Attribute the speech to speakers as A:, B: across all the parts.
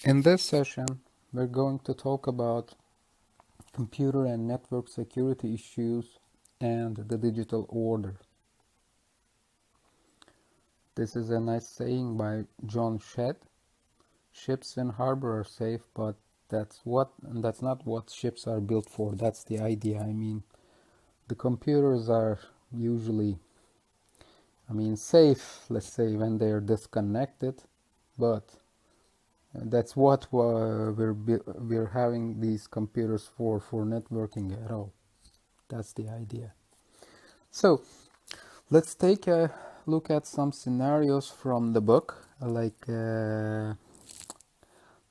A: In this session, we're going to talk about computer and network security issues and the digital order. This is a nice saying by John Shedd. Ships in harbor are safe, but that's not what ships are built for. That's the idea. The computers are usually, safe, let's say, when they're disconnected, but that's what we're having these computers for networking at all. That's the idea. So let's take a look at some scenarios from the book, like the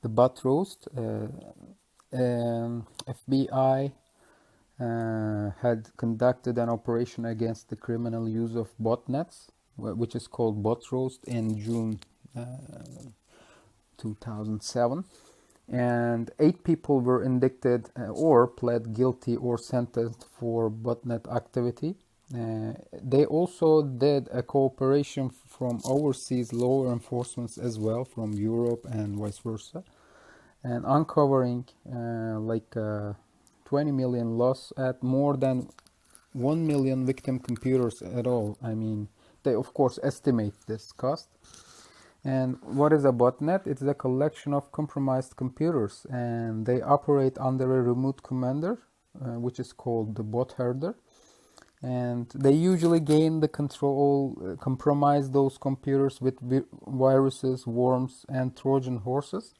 A: bot roast. FBI had conducted an operation against the criminal use of botnets, which is called bot roast, in June 2007. And 8 people were indicted or pled guilty or sentenced for botnet activity. They also did a cooperation from overseas law enforcement as well, from Europe and vice versa, and uncovering 20 million loss at more than 1 million victim computers at all. They of course estimate this cost. And what is a botnet? It's a collection of compromised computers, and they operate under a remote commander, which is called the bot herder. And they usually gain the control, compromise those computers with viruses, worms, and Trojan horses.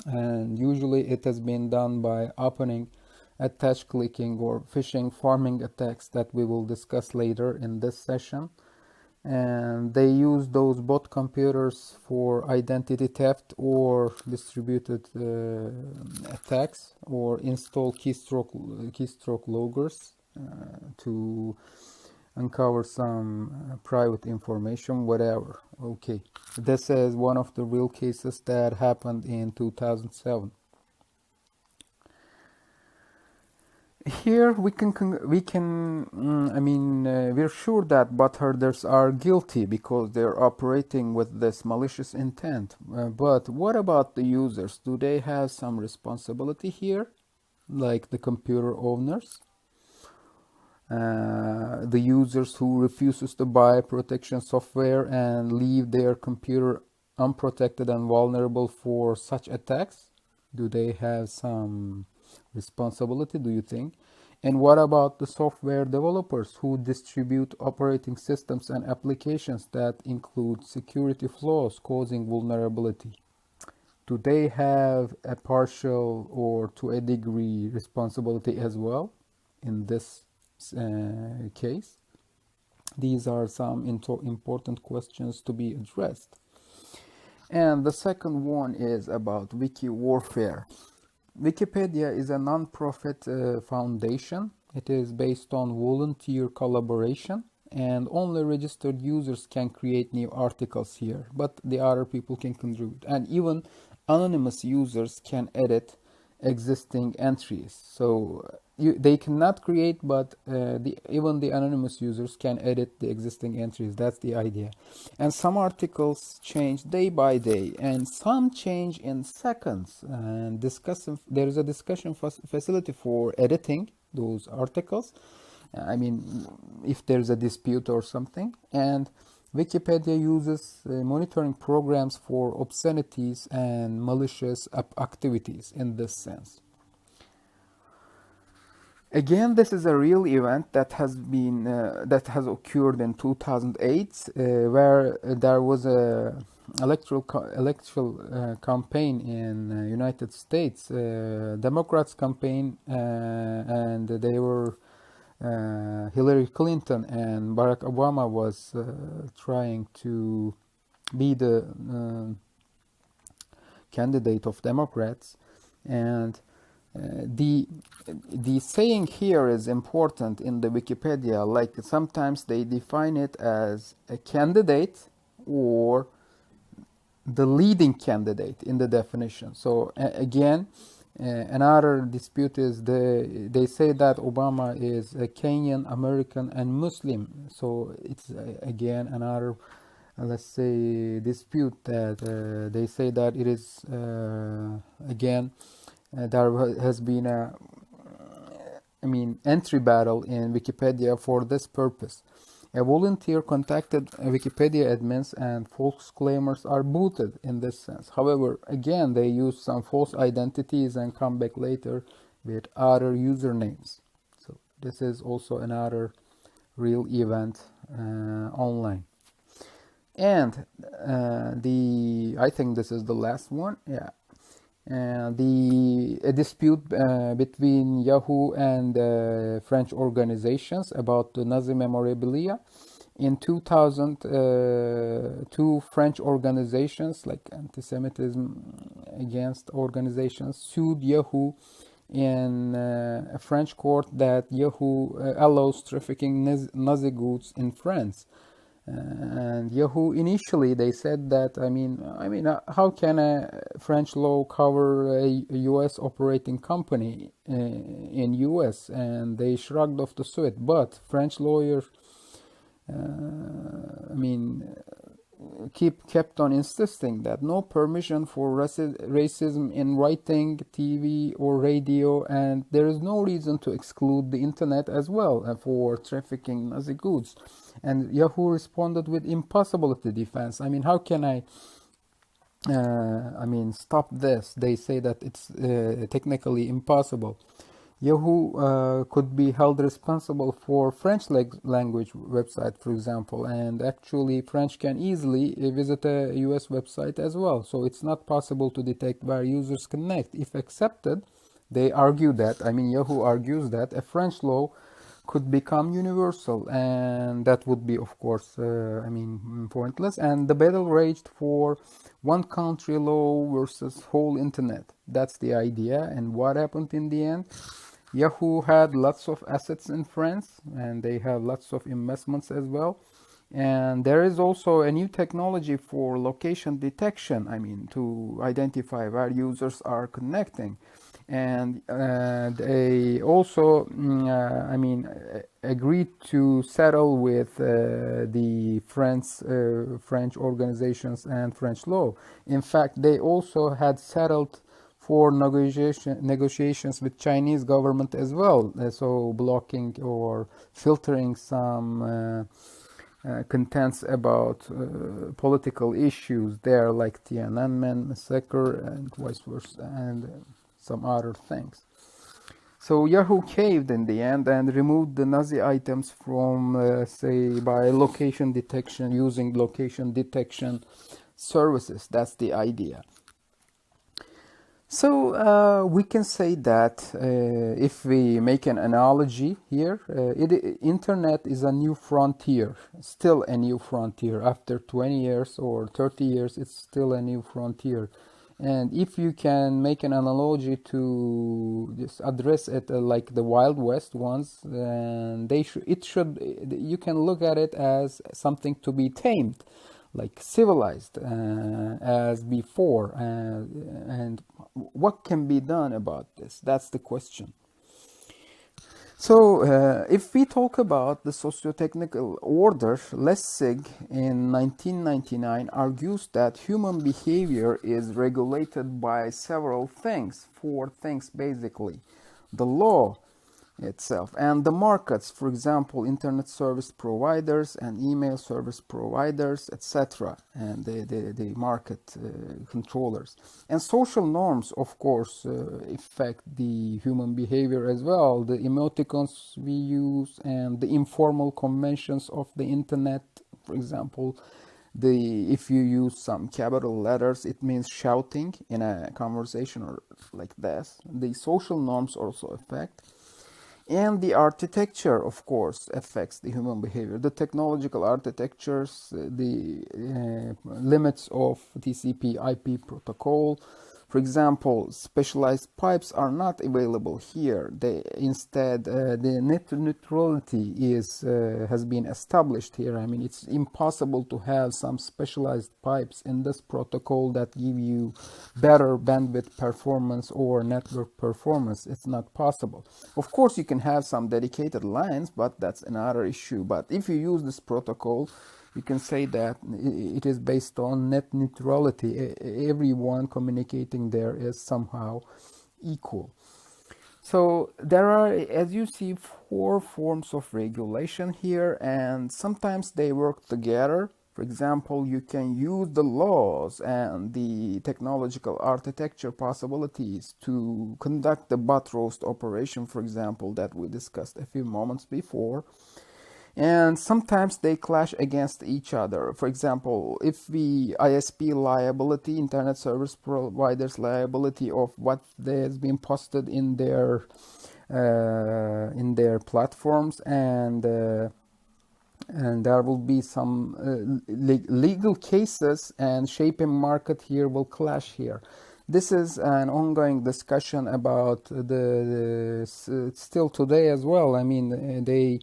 A: And usually it has been done by opening, attach clicking, or phishing, pharming attacks that we will discuss later in this session. And they use those bot computers for identity theft or distributed attacks, or install keystroke loggers to uncover some private information, whatever. Okay, this is one of the real cases that happened in 2007. Here we're sure that bot herders are guilty because they're operating with this malicious intent. But what about the users? Do they have some responsibility here, like the computer owners? The users who refuses to buy protection software and leave their computer unprotected and vulnerable for such attacks? Do they have some responsibility, do you think? And what about the software developers who distribute operating systems and applications that include security flaws causing vulnerability? Do they have a partial or to a degree responsibility as well in this case? These are some important questions to be addressed. And the second one is about Wiki Warfare. Wikipedia is a non-profit foundation. It is based on volunteer collaboration, and only registered users can create new articles here, but the other people can contribute, and even anonymous users can edit existing entries. So they cannot create, but even the anonymous users can edit the existing entries. That's the idea. And some articles change day by day, and some change in seconds. And there is a discussion facility for editing those articles. If there's a dispute or something. And Wikipedia uses monitoring programs for obscenities and malicious activities in this sense. Again, this is a real event that has occurred in 2008, where there was a electoral campaign in United States, Democrats campaign, and they were Hillary Clinton and Barack Obama was trying to be the candidate of Democrats, and the saying here is important in the Wikipedia. Like sometimes they define it as a candidate or the leading candidate in the definition. So again, another dispute is they say that Obama is a Kenyan American and Muslim. So it's again another let's say, dispute that they say that it is again there has been a entry battle in Wikipedia for this purpose. A volunteer contacted Wikipedia admins and false claimers are booted in this sense. However, again, they use some false identities and come back later with other usernames. So this is also another real event online. And I think this is the last one. Yeah. A dispute between Yahoo and French organizations about the Nazi memorabilia. In 2000, two French organizations, like anti-Semitism against organizations, sued Yahoo in a French court that Yahoo allows trafficking Nazi goods in France. And Yahoo initially they said that how can a French law cover a U.S. operating company in U.S. and they shrugged off the suit, but French lawyers kept on insisting that no permission for racism in writing, TV or radio, and there is no reason to exclude the internet as well for trafficking Nazi goods. And Yahoo responded with impossibility defense. How can I stop this? They say that it's technically impossible. Yahoo could be held responsible for French language website, for example, and actually French can easily visit a US website as well. So it's not possible to detect where users connect. If accepted, they argue that, Yahoo argues that a French law could become universal, and that would be, of course, pointless. And the battle raged for one country law versus whole internet. That's the idea. And what happened in the end? Yahoo had lots of assets in France, and they have lots of investments as well. And there is also a new technology for location detection, to identify where users are connecting. And they also, agreed to settle with the French organizations and French law. In fact, they also had settled for negotiations with Chinese government as well, so blocking or filtering some contents about political issues there, like Tiananmen massacre and vice versa, and some other things. So Yahoo caved in the end and removed the Nazi items from, by location detection, using location detection services. That's the idea. So we can say that if we make an analogy here, internet is a new frontier, still a new frontier. After 20 years or 30 years, it's still a new frontier. And if you can make an analogy to just address it like the Wild West ones, then you can look at it as something to be tamed, like civilized as before. And what can be done about this? That's the question. So if we talk about the Sociotechnical Order, Lessig in 1999 argues that human behavior is regulated by several things, 4 things basically. The law itself and the markets, for example, internet service providers and email service providers, etc., and the market controllers. And social norms, of course, affect the human behavior as well. The emoticons we use and the informal conventions of the internet, for example, if you use some capital letters, it means shouting in a conversation or like this. The social norms also affect. And the architecture, of course, affects the human behavior. The technological architectures, the limits of TCP/IP protocol. For example, specialized pipes are not available here. Instead, the net neutrality has been established here. It's impossible to have some specialized pipes in this protocol that give you better bandwidth performance or network performance. It's not possible. Of course, you can have some dedicated lines, but that's another issue. But if you use this protocol, you can say that it is based on net neutrality. Everyone communicating there is somehow equal. So there are, as you see, 4 forms of regulation here, and sometimes they work together. For example, you can use the laws and the technological architecture possibilities to conduct the bot roast operation, for example, that we discussed a few moments before. And sometimes they clash against each other. For example, if the ISP liability, internet service providers liability of what has been posted in their platforms, and there will be some legal cases, and shaping market here will clash here. This is an ongoing discussion about the still today as well. I mean, they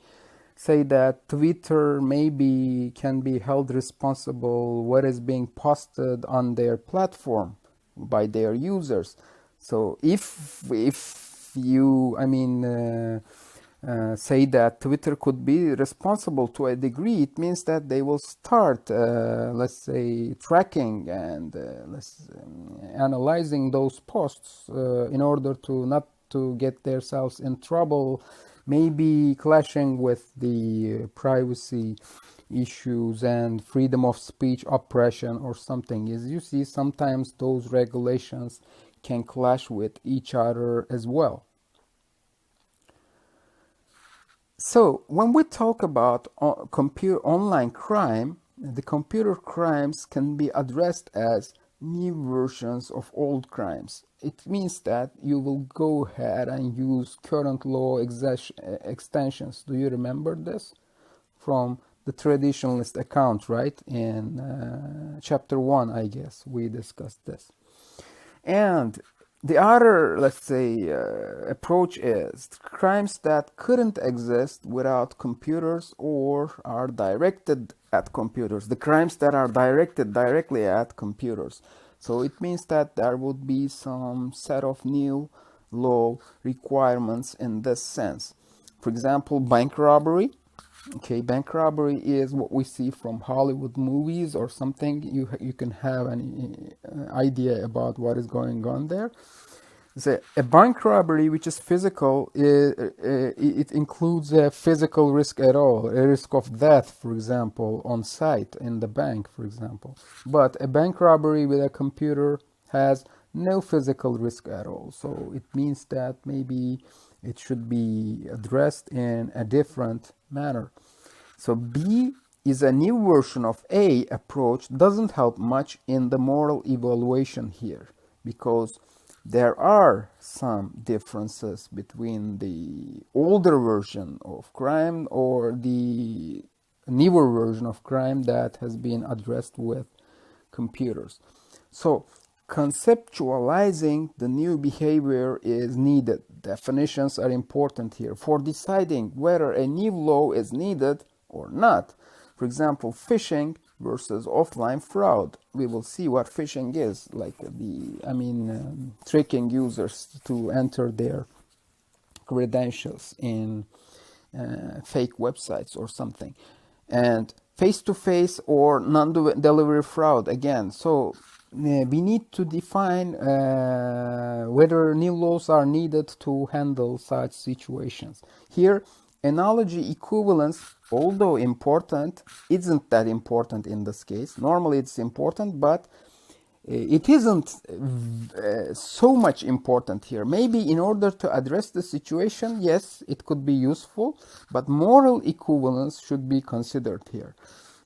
A: say that Twitter maybe can be held responsible what is being posted on their platform by their users. So if you, I mean, say that Twitter could be responsible to a degree, it means that they will start, let's say, tracking and analyzing those posts in order to not to get themselves in trouble, maybe clashing with the privacy issues and freedom of speech oppression or something. As you see, sometimes those regulations can clash with each other as well. So when we talk about computer online crime, the computer crimes can be addressed as new versions of old crimes. It means that you will go ahead and use current law extensions. Do you remember this? From the traditionalist account, right? In chapter 1, I guess, we discussed this. And the other, let's say, approach is crimes that couldn't exist without computers or are directed at computers. The crimes that are directed directly at computers. So it means that there would be some set of new law requirements in this sense. For example, bank robbery. Okay, bank robbery is what we see from Hollywood movies or something. You can have an idea about what is going on there. So a bank robbery which is physical, it includes a physical risk at all, a risk of death, for example, on site in the bank, for example. But a bank robbery with a computer has no physical risk at all. So it means that maybe it should be addressed in a different manner. So B is a new version of A approach, doesn't help much in the moral evaluation here, because there are some differences between the older version of crime or the newer version of crime that has been addressed with computers. So conceptualizing the new behavior is needed. Definitions are important here for deciding whether a new law is needed or not. For example, phishing versus offline fraud. We will see what phishing is, like tricking users to enter their credentials in fake websites or something. And face-to-face or non-delivery fraud again. So we need to define whether new laws are needed to handle such situations. Here, analogy equivalence, although important, isn't that important in this case. Normally it's important, but it isn't so much important here. Maybe in order to address the situation, yes, it could be useful, but moral equivalence should be considered here.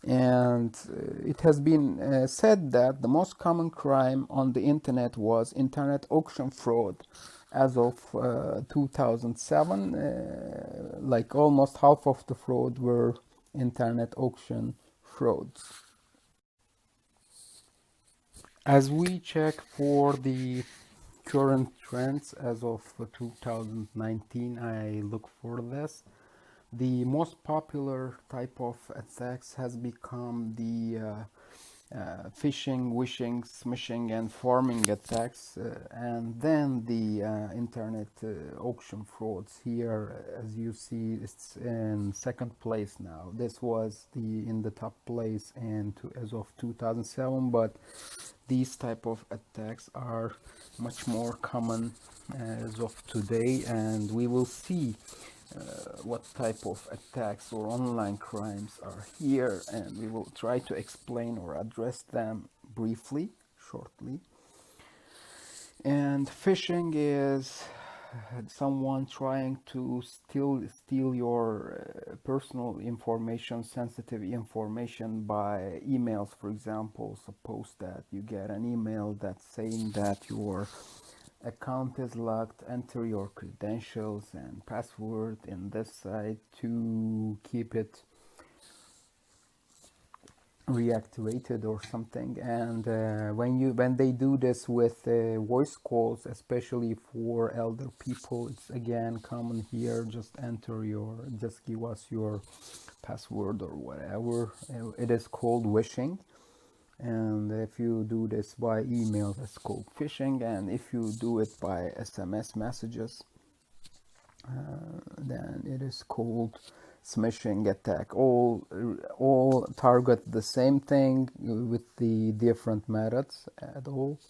A: And it has been said that the most common crime on the internet was internet auction fraud. As of 2007, like almost half of the fraud were internet auction frauds. As we check for the current trends as of 2019, I look for this. The most popular type of attacks has become the phishing, wishing, smishing, and pharming attacks, and then the internet auction frauds. Here, as you see, it's in second place now. This was in the top place as of 2007, but these type of attacks are much more common as of today, and we will see what type of attacks or online crimes are here, and we will try to explain or address them briefly, shortly. And phishing is someone trying to steal your personal information, sensitive information by emails. For example, suppose that you get an email that's saying that your account is locked, enter your credentials and password in this site to keep it reactivated or something. And when they do this with voice calls, especially for elder people, it's again common here. Just give us your password or whatever. It is called vishing. And if you do this by email, that's called phishing. And if you do it by SMS messages, then it is called smishing attack. All target the same thing with the different methods at all.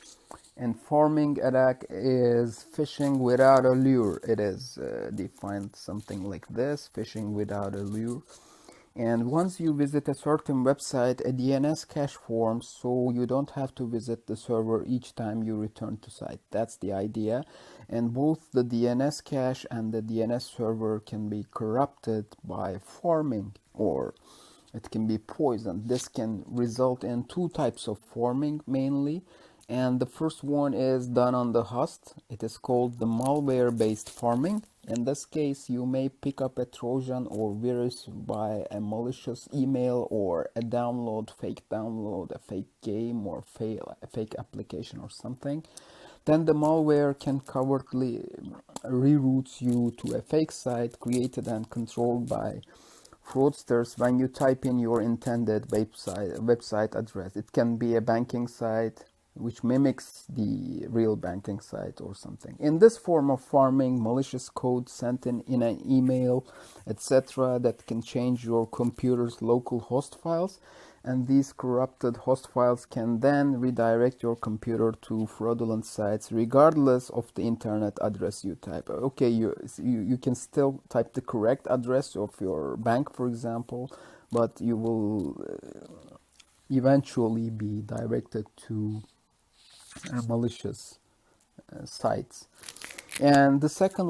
A: And pharming attack is phishing without a lure. It is defined something like this: phishing without a lure. And once you visit a certain website, a DNS cache forms, so you don't have to visit the server each time you return to site. That's the idea. And both the DNS cache and the DNS server can be corrupted by pharming, or it can be poisoned. This can result in two types of pharming mainly. And the first one is done on the host. It is called the malware-based pharming. In this case, you may pick up a Trojan or virus by a malicious email or a fake download, a fake game or a fake application or something. Then the malware can covertly reroute you to a fake site created and controlled by fraudsters when you type in your intended website address. It can be a banking site which mimics the real banking site or something. In this form of pharming, malicious code sent in an email, etc., that can change your computer's local host files, and these corrupted host files can then redirect your computer to fraudulent sites regardless of the internet address you type. Okay, you can still type the correct address of your bank, for example, but you will eventually be directed to malicious sites. And the second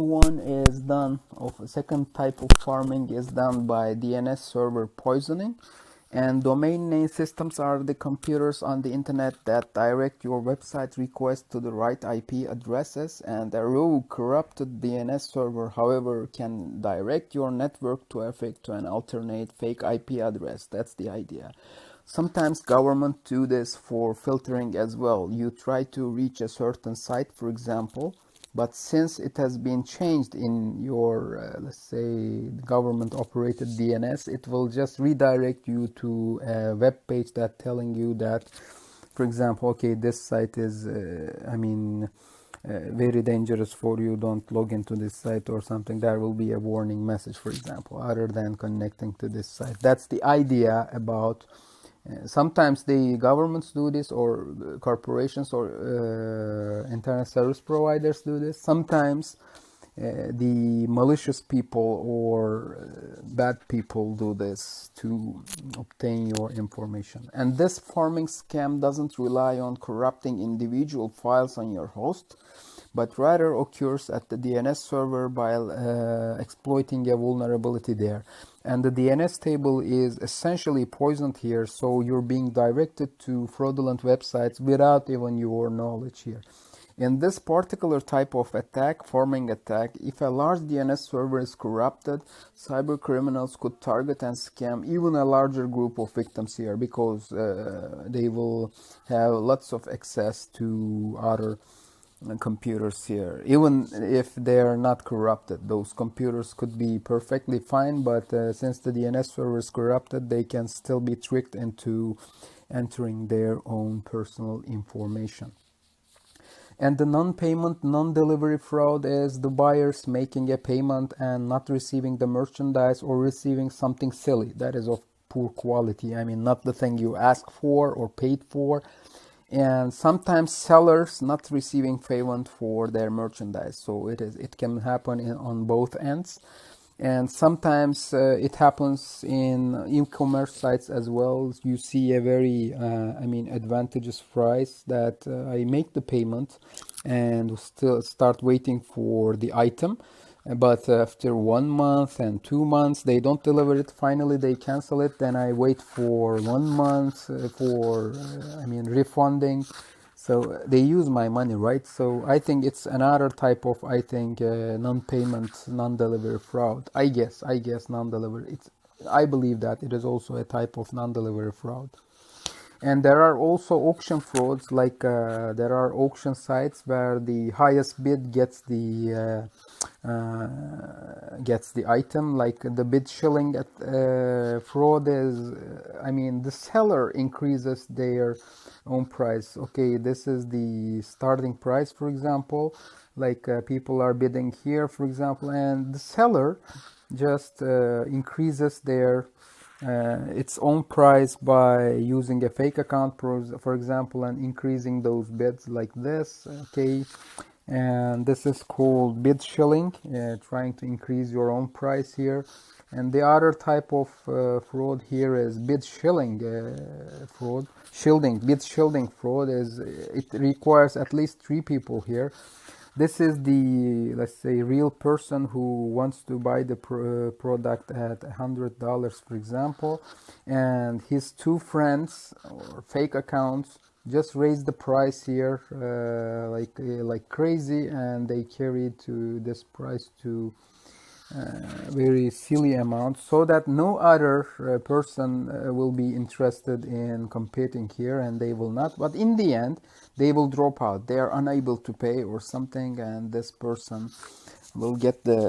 A: type of pharming is done by DNS server poisoning. And domain name systems are the computers on the internet that direct your website requests to the right IP addresses, and a rogue corrupted DNS server, however, can direct your network traffic to an alternate fake IP address. That's the idea. Sometimes governments do this for filtering as well. You try to reach a certain site, for example, but since it has been changed in your, let's say, government-operated DNS, it will just redirect you to a web page that telling you that, for example, okay, this site is, very dangerous for you, don't log into this site or something. There will be a warning message, for example, other than connecting to this site. That's the idea about. Sometimes the governments do this, or corporations or internet service providers do this. Sometimes the malicious people or bad people do this to obtain your information. And this pharming scam doesn't rely on corrupting individual files on your host, but rather occurs at the DNS server by exploiting a vulnerability there. And the DNS table is essentially poisoned here, so you're being directed to fraudulent websites without even your knowledge here. In this particular type of attack, pharming attack, if a large DNS server is corrupted, cyber criminals could target and scam even a larger group of victims here, because they will have lots of access to other computers here. Even if they are not corrupted, those computers could be perfectly fine, but since the DNS server is corrupted, they can still be tricked into entering their own personal information. And the non-payment, non-delivery fraud is the buyers making a payment and not receiving the merchandise, or receiving something silly that is of poor quality. I mean, not the thing you asked for or paid for. And sometimes sellers not receiving payment for their merchandise. So it can happen on both ends. And sometimes it happens in e-commerce sites as well. You see a very, advantageous price that I make the payment and still start waiting for the item. But after 1 month and 2 months, they don't deliver it. Finally, they cancel it. Then I wait for 1 month for, refunding. So they use my money, right? So I think it's another type of, non-payment, non-delivery fraud. I guess non-delivery. I believe that it is also a type of non-delivery fraud. And there are also auction frauds, like there are auction sites where the highest bid gets the item. Like the bid shilling fraud is, the seller increases their own price. Okay, this is the starting price, for example. Like people are bidding here, for example, and the seller just increases their its own price by using a fake account, for example, and increasing those bids like this. Okay, and this is called bid shilling, trying to increase your own price here. And the other type of fraud here is bid shilling fraud. Bid shielding fraud is, it requires at least 3 people here. This is the, let's say, real person who wants to buy the product at $100, for example, and his 2 friends or fake accounts just raise the price here like crazy, and they carry to this price to very silly amount, so that no other person will be interested in competing here, and they will not. But in the end, they will drop out. They are unable to pay or something, and this person will get the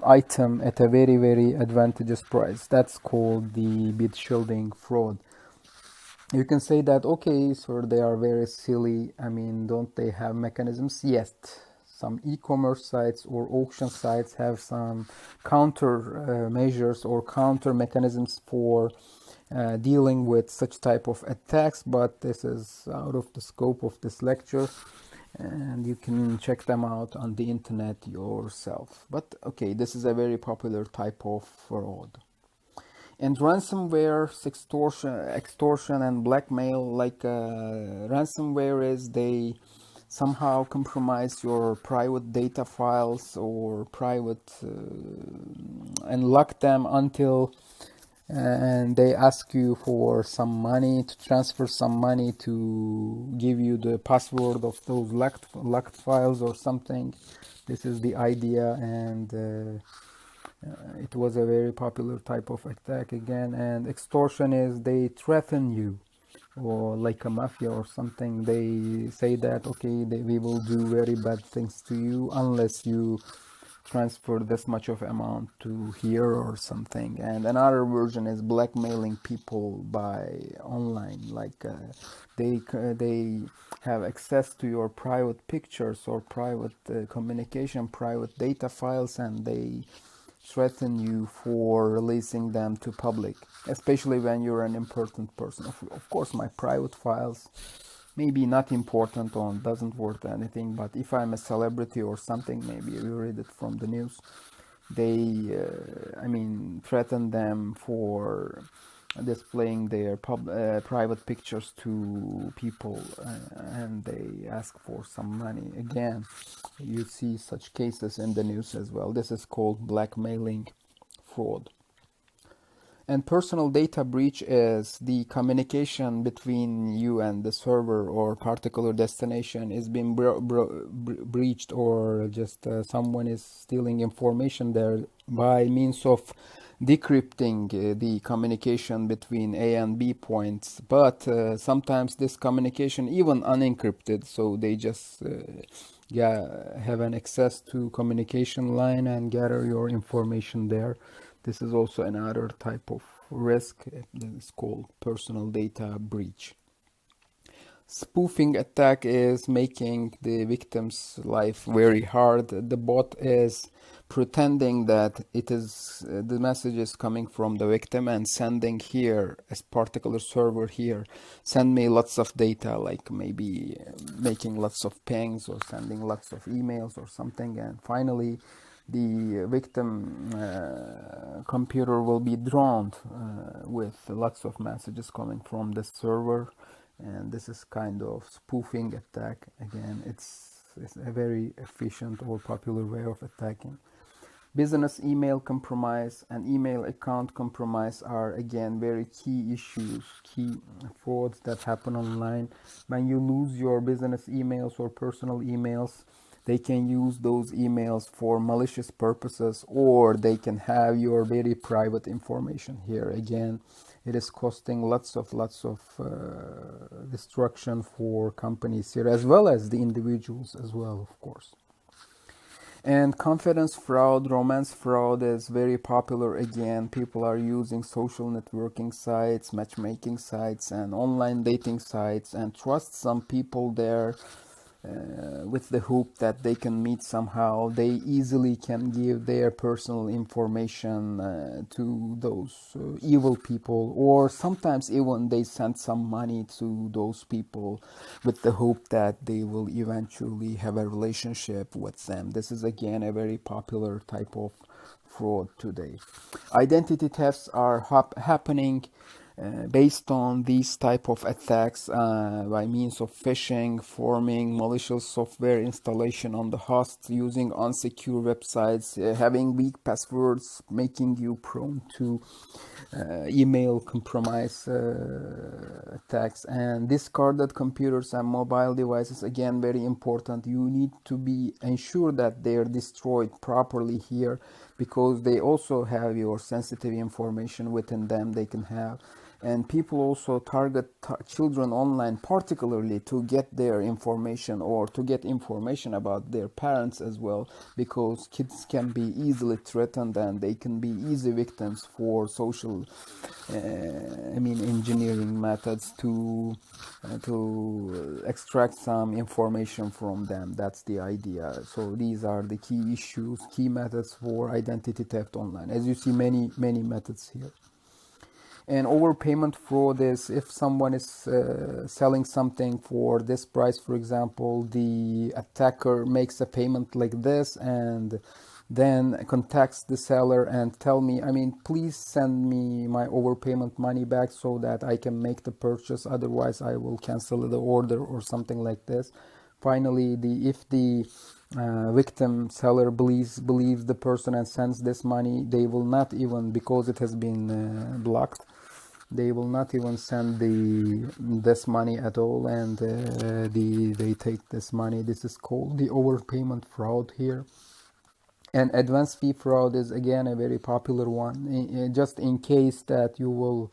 A: item at a very, very advantageous price. That's called the bid shielding fraud. You can say that, okay, so they are very silly. Don't they have mechanisms? Yes. Some e-commerce sites or auction sites have some counter measures or counter mechanisms for dealing with such type of attacks, but this is out of the scope of this lecture, and you can check them out on the internet yourself. But okay, this is a very popular type of fraud. And ransomware, extortion and blackmail. Like ransomware is, they somehow compromise your private data files or private and lock them until and they ask you for some money, to transfer some money, to give you the password of those locked files or something. This is the idea, and it was a very popular type of attack again. And extortion is, they threaten you, or like a mafia or something. They say that, okay, we will do very bad things to you unless you transfer this much of amount to here or something. And another version is blackmailing people by online, like they have access to your private pictures or private communication, private data files, and they threaten you for releasing them to public, especially when you're an important person. Of course, my private files may be not important or doesn't worth anything, but if I'm a celebrity or something, maybe you read it from the news, they threaten them for displaying their private pictures to people, and they ask for some money. Again, you see such cases in the news as well. This is called blackmailing fraud. And personal data breach is the communication between you and the server or particular destination is being breached, or just someone is stealing information there by means of decrypting the communication between A and B points, but sometimes this communication even unencrypted, so they just have an access to communication line and gather your information there. This is also another type of risk. It's called personal data breach. Spoofing attack is making the victim's life very hard. The bot is pretending that it is the message is coming from the victim and sending here a particular server here, send me lots of data, like maybe making lots of pings or sending lots of emails or something, and finally the victim computer will be drowned with lots of messages coming from the server. And this is kind of spoofing attack. Again, it's a very efficient or popular way of attacking. Business email compromise and email account compromise are again very key issues, key frauds that happen online. When you lose your business emails or personal emails, they can use those emails for malicious purposes, or they can have your very private information here. Again, it is costing lots of destruction for companies here, as well as the individuals as well, of course. And confidence fraud, romance fraud is very popular. Again, people are using social networking sites, matchmaking sites, and online dating sites, and trust some people there with the hope that they can meet somehow. They easily can give their personal information to those evil people, or sometimes even they send some money to those people with the hope that they will eventually have a relationship with them. This is again a very popular type of fraud today. Identity thefts are happening based on these type of attacks by means of phishing, pharming, malicious software installation on the host, using unsecure websites, having weak passwords, making you prone to email compromise attacks. And discarded computers and mobile devices, again very important. You need to be ensure that they are destroyed properly here, because they also have your sensitive information within them. They can have, and people also target children online, particularly to get their information or to get information about their parents as well, because kids can be easily threatened and they can be easy victims for social engineering methods to extract some information from them. That's the idea. So these are the key issues, key methods for identity theft online. As you see, many methods here. And overpayment fraud is if someone is selling something for this price, for example, the attacker makes a payment like this and then contacts the seller and tell me, please send me my overpayment money back so that I can make the purchase, otherwise I will cancel the order or something like this. Finally, if the victim seller believes the person and sends this money, they will not even, because it has been blocked, they will not even send this money at all, and they take this money. This is called the overpayment fraud here. And advance fee fraud is again a very popular one. Just in case that you will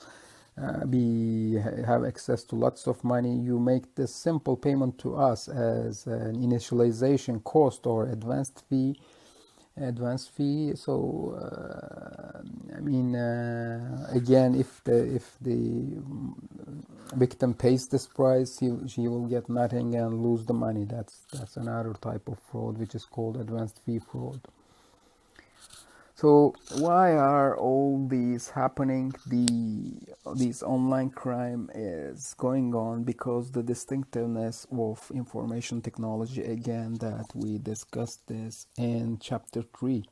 A: have access to lots of money, you make this simple payment to us as an initialization cost or advance fee. So again, if the victim pays this price, she will get nothing and lose the money. That's another type of fraud, which is called advanced fee fraud. So why are all these happening? This online crime is going on because the distinctiveness of information technology, again, that we discussed this in chapter 3, if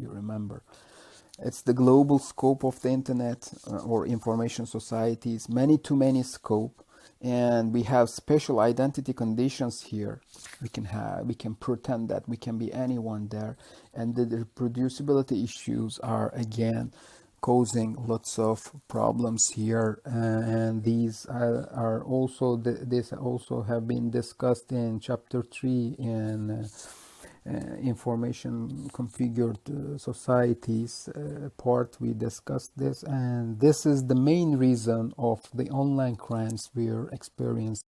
A: you remember. It's the global scope of the internet or information societies, many-to-many scope, and we have special identity conditions here. We can pretend that we can be anyone there, and the reproducibility issues are again causing lots of problems here, and these are also this also have been discussed in chapter 3 in information configured societies part, we discussed this, and this is the main reason of the online crimes we're experiencing.